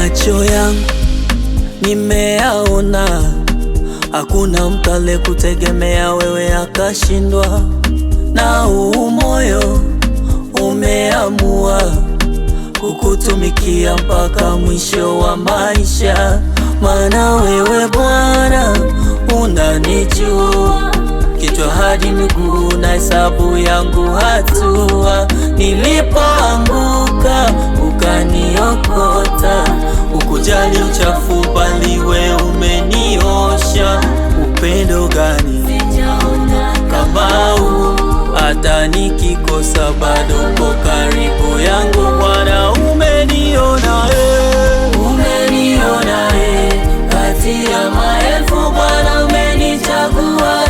macho yangu nimeyaona, hakuna mtu aliyekutegemea wewe akashindwa, na huu moyo umeamua kukutumikia mpaka mwisho wa maisha. Maana wewe Bwana unanijua, kichwa hadi miguu na hesabu yangu hatua. Nilipoanguka ukaniokota, ukujali uchafu bali wewe umeniosha. Upendo gani kama huu? Hata nikikosa bado uko karibu yangu. Bwana umeniona, umeniona kati ya maelfu. Bwana umenichagua,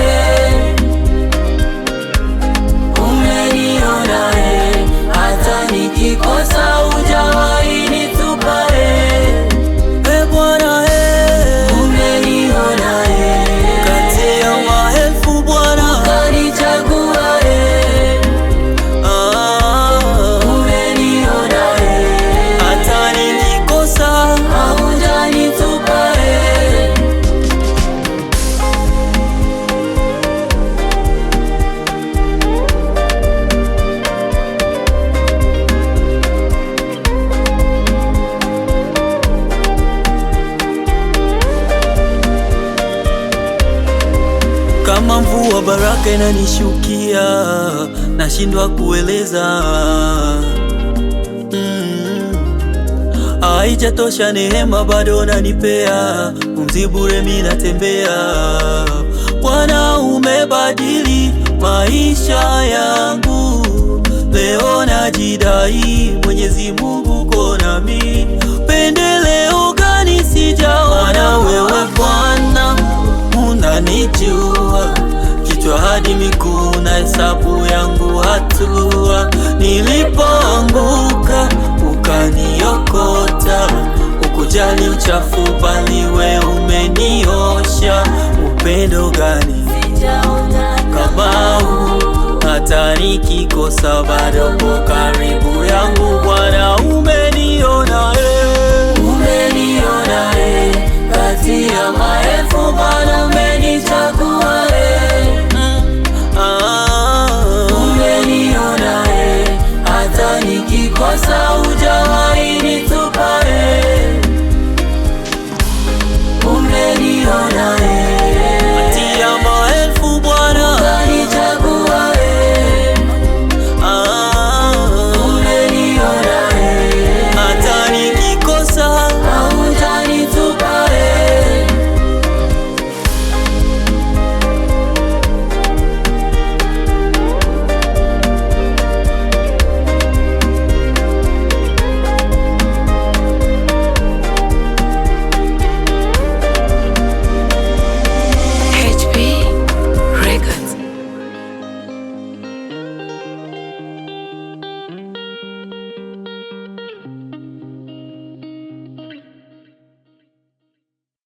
umeniona hata nikikosa hujawahi nitupa. Bwana umeniona kati ya maelfu. Bwana ukanichagua, umeniona hata nikikosa hujanitupa. Kama mvua baraka inanishukia, nashindwa kueleza. Haijatosha neema bado nanipea, pumzi bure mimi natembea. Bwana umebadili maisha yangu, leo najidai Mwenyezi Mungu uko nami. Pendeleo gani sijaona? Wewe Bwana unanijua, kichwa hadi miguu na hesabu yangu hatua. Nilipoanguka ukaniokota, ukujali uchafu bali wewe umeniosha. Upendo gani kama huu? Hata nikikosa bado uko karibu.